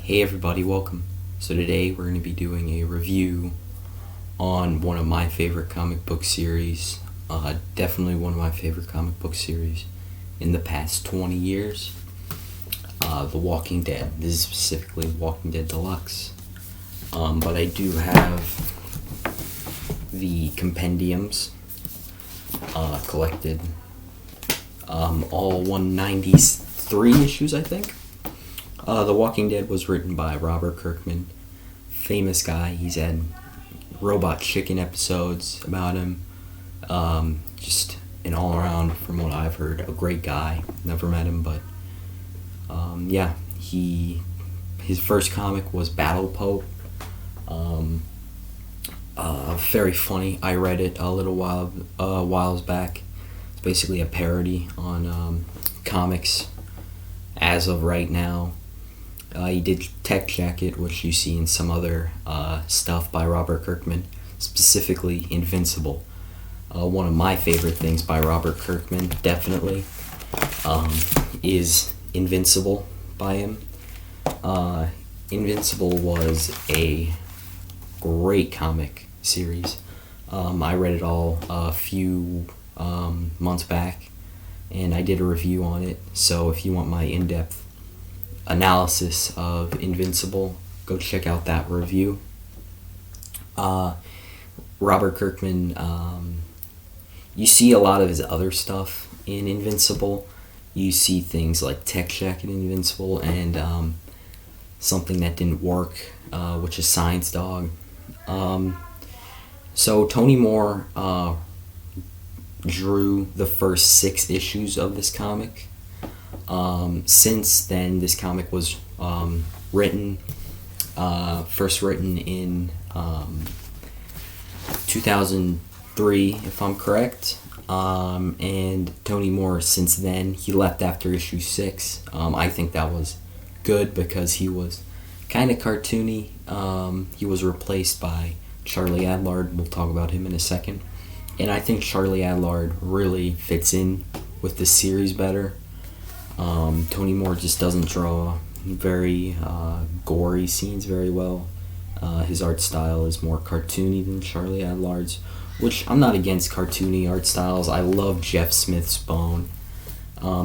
Hey everybody, welcome. So today we're going to be doing a review on one of my favorite comic book series. Definitely one of my favorite comic book series in the past 20 years. The Walking Dead. This is specifically Walking Dead Deluxe. But I do have the compendiums collected. All 193 issues, I think. The Walking Dead was written by Robert Kirkman. Famous guy. He's had Robot Chicken episodes about him. Just an all-around, from what I've heard, a great guy. Never met him, but his first comic was Battle Pope. Very funny. I read it a little whiles back. It's basically a parody on comics as of right now. He did Tech Jacket, which you see in some other stuff by Robert Kirkman, specifically Invincible. One of my favorite things by Robert Kirkman, definitely, is Invincible by him. Invincible was a great comic series. I read it all a few months back, and I did a review on it, so if you want my in-depth analysis of Invincible, go check out that review. Robert Kirkman, you see a lot of his other stuff in Invincible. You see things like Tech Jacket in Invincible and something that didn't work, which is Science Dog. So Tony Moore drew the first 6 issues of this comic. Since then, this comic was first written in 2003, if I'm correct. And Tony Moore, since then, he left after issue 6. I think that was good because he was kind of cartoony. He was replaced by Charlie Adlard. We'll talk about him in a second. And I think Charlie Adlard really fits in with the series better. Tony Moore just doesn't draw very gory scenes very well. His art style is more cartoony than Charlie Adlard's, which I'm not against cartoony art styles. I love Jeff Smith's Bone,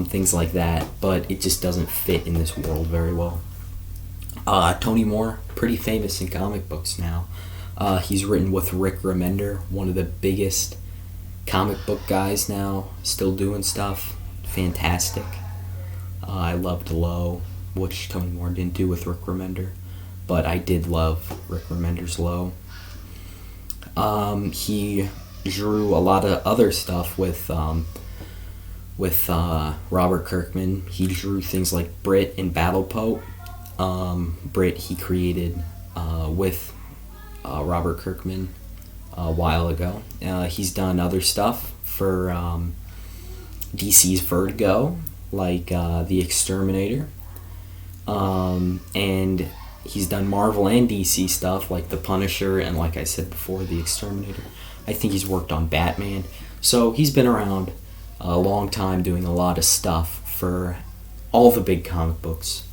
things like that, but it just doesn't fit in this world very well. Tony Moore, pretty famous in comic books now. He's written with Rick Remender, one of the biggest comic book guys now, still doing stuff. Fantastic. I loved Low, which Tony Moore didn't do with Rick Remender, but I did love Rick Remender's Low. He drew a lot of other stuff with Robert Kirkman. He drew things like Brit and Battle Pope. Brit he created with Robert Kirkman a while ago. He's done other stuff for DC's Vertigo, like The Exterminator, and he's done Marvel and DC stuff like The Punisher and, like I said before, The Exterminator. I think he's worked on Batman, so he's been around a long time doing a lot of stuff for all the big comic books.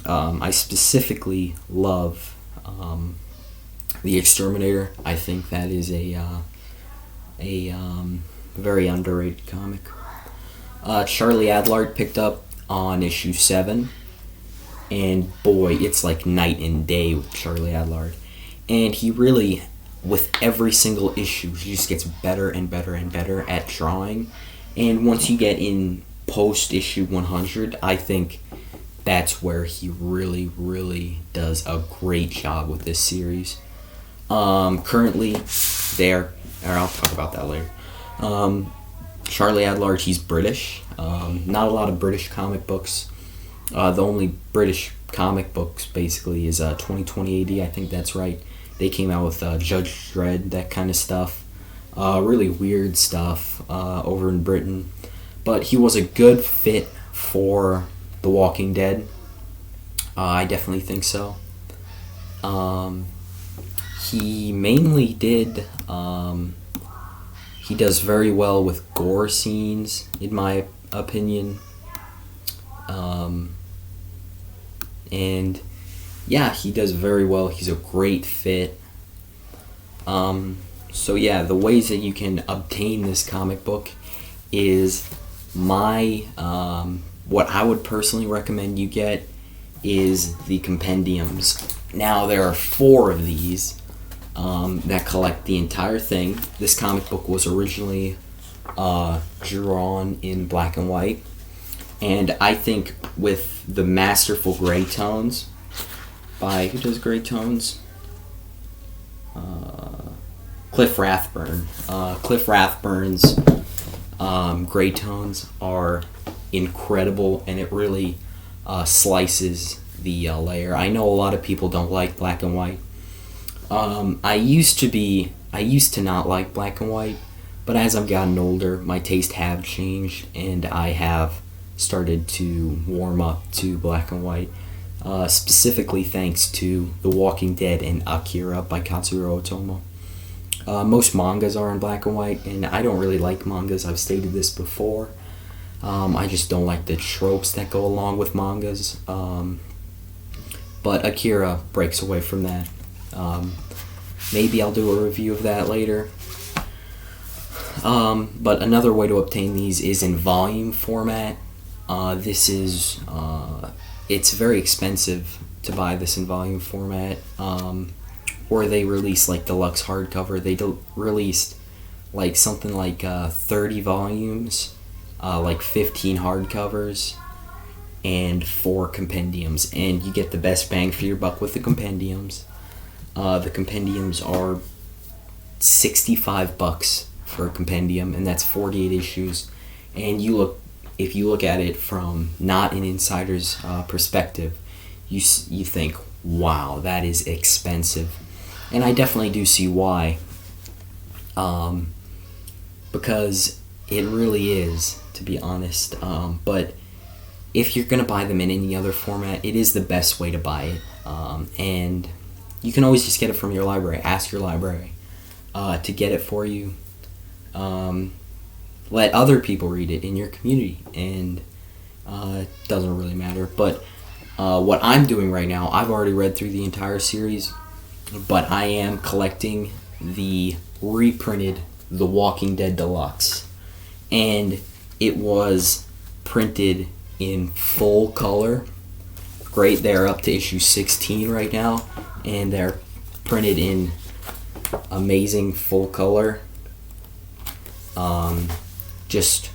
I specifically love The Exterminator. I think that is a very underrated comic. Charlie Adlard picked up on issue 7, and boy, it's like night and day with Charlie Adlard. And he really, with every single issue, he just gets better and better and better at drawing. And once you get in post issue 100, I think that's where he really, really does a great job with this series. Currently, I'll talk about that later. Charlie Adlard, he's British. Not a lot of British comic books. The only British comic books, basically, is 2020 AD. I think that's right. They came out with Judge Dredd, that kind of stuff. Really weird stuff over in Britain. But he was a good fit for The Walking Dead. I definitely think so. He mainly did... he does very well with gore scenes, in my opinion. And yeah, he does very well. He's a great fit. So yeah, the ways that you can obtain this comic book is what I would personally recommend you get is the compendiums. Now there are 4 of these that collect the entire thing. This comic book was originally drawn in black and white, and I think with the masterful gray tones by who does gray tones? Cliff Rathburn. Cliff Rathburn's gray tones are incredible, and it really slices the layer. I know a lot of people don't like black and white. I used to not like black and white, but as I've gotten older, my taste have changed, and I have started to warm up to black and white. Specifically thanks to The Walking Dead and Akira by Katsuro Otomo. Most mangas are in black and white, and I don't really like mangas. I've stated this before. I just don't like the tropes that go along with mangas. But Akira breaks away from that. Maybe I'll do a review of that later. But another way to obtain these is in volume format. It's very expensive to buy this in volume format. Or they release like deluxe hardcover. They released like something like 30 volumes, like 15 hardcovers, and 4 compendiums. And you get the best bang for your buck with the compendiums. The compendiums are $65 for a compendium, and that's 48 issues. And if you look at it from not an insider's perspective, you think, wow, that is expensive. And I definitely do see why. Because it really is, to be honest. But if you're going to buy them in any other format, it is the best way to buy it. And you can always just get it from your library. Ask your library to get it for you. Let other people read it in your community. And it doesn't really matter. But what I'm doing right now, I've already read through the entire series. But I am collecting the reprinted The Walking Dead Deluxe. And it was printed in full color. Great, they're up to issue 16 right now. And they're printed in amazing full color. Just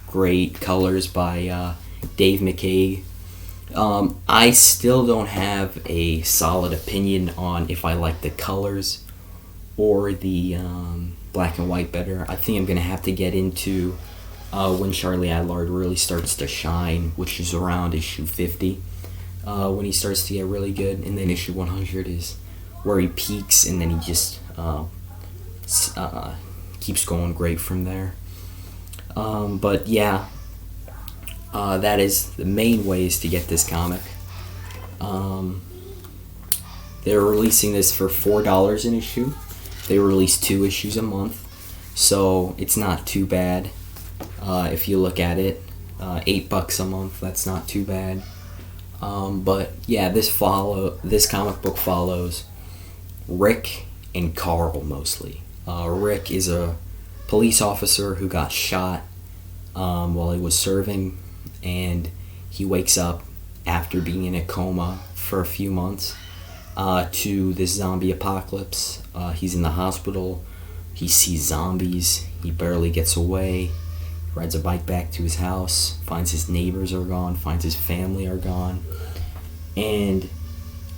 great colors by Dave McCaig. I still don't have a solid opinion on if I like the colors or the black and white better. I think I'm going to have to get into when Charlie Adlard really starts to shine, which is around issue 50, when he starts to get really good. And then issue 100 is where he peaks, and then he just keeps going great from there. But yeah. That is the main ways to get this comic. They're releasing this for $4 an issue. They release 2 issues a month, so it's not too bad. If you look at it, $8 a month, that's not too bad. But yeah, this comic book follows Rick and Carl mostly. Rick is a police officer who got shot while he was serving, and he wakes up after being in a coma for a few months to this zombie apocalypse. He's in the hospital. He sees zombies. He barely gets away. Rides a bike back to his house, finds his neighbors are gone, finds his family are gone, and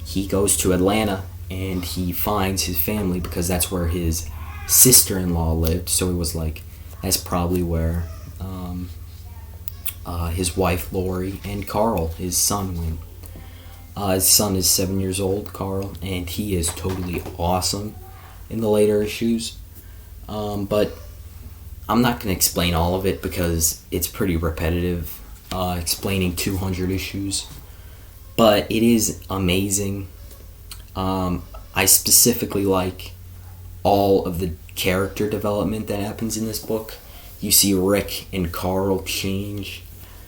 he goes to Atlanta and he finds his family because that's where his sister-in-law lived. So he was like, that's probably where his wife Lori and Carl, his son, went. His son is 7 years old, Carl, and he is totally awesome in the later issues. But I'm not going to explain all of it because it's pretty repetitive, explaining 200 issues. But it is amazing. I specifically like all of the character development that happens in this book. You see Rick and Carl change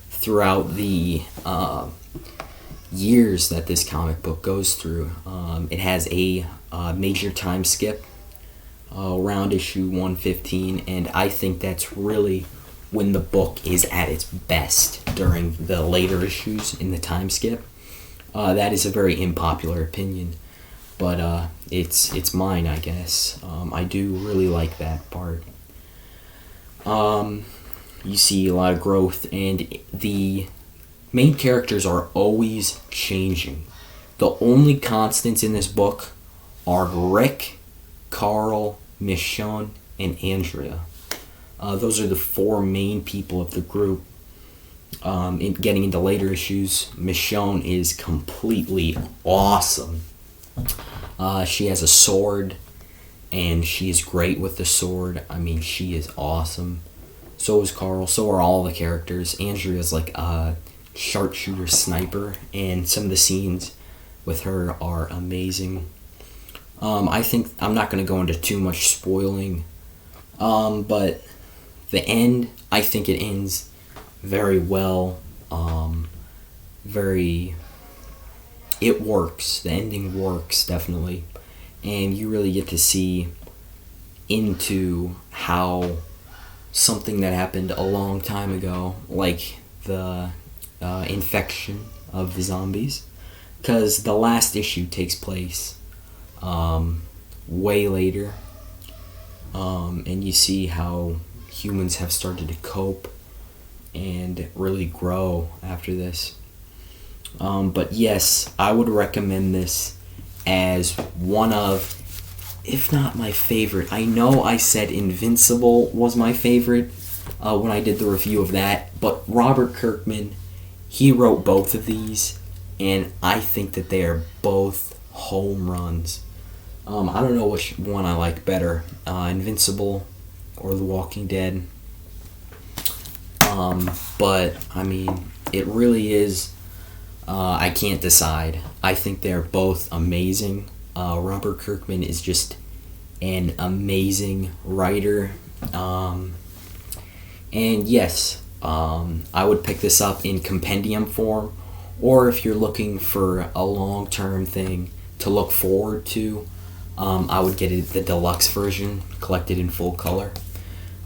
throughout the years that this comic book goes through. It has a major time skip around issue 115, and I think that's really when the book is at its best, during the later issues in the time skip. That is a very unpopular opinion, but it's mine, I guess. I do really like that part. You see a lot of growth, and the main characters are always changing. The only constants in this book are Rick, Carl, Michonne, and Andrea. Those are the four main people of the group. Getting into later issues, Michonne is completely awesome. She has a sword, and she is great with the sword. I mean, she is awesome. So is Carl. So are all the characters. Andrea's like a sharpshooter sniper, and some of the scenes with her are amazing. I think I'm not going to go into too much spoiling, but the end, I think it ends very well. It works. The ending works, definitely. And you really get to see into how something that happened a long time ago, like the infection of the zombies, because the last issue takes place way later, and you see how humans have started to cope and really grow after this. But yes, I would recommend this as one of, if not my favorite. I know I said Invincible was my favorite when I did the review of that, but Robert Kirkman, he wrote both of these, and I think that they are both home runs. I don't know which one I like better, Invincible or The Walking Dead. But, I mean, it really is, I can't decide. I think they're both amazing. Robert Kirkman is just an amazing writer. And yes, I would pick this up in compendium form, or if you're looking for a long-term thing to look forward to, I would get it the deluxe version, collected in full color.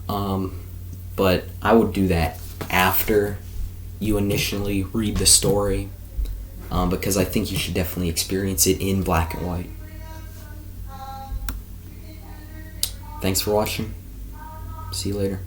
But I would do that after you initially read the story, because I think you should definitely experience it in black and white. Thanks for watching. See you later.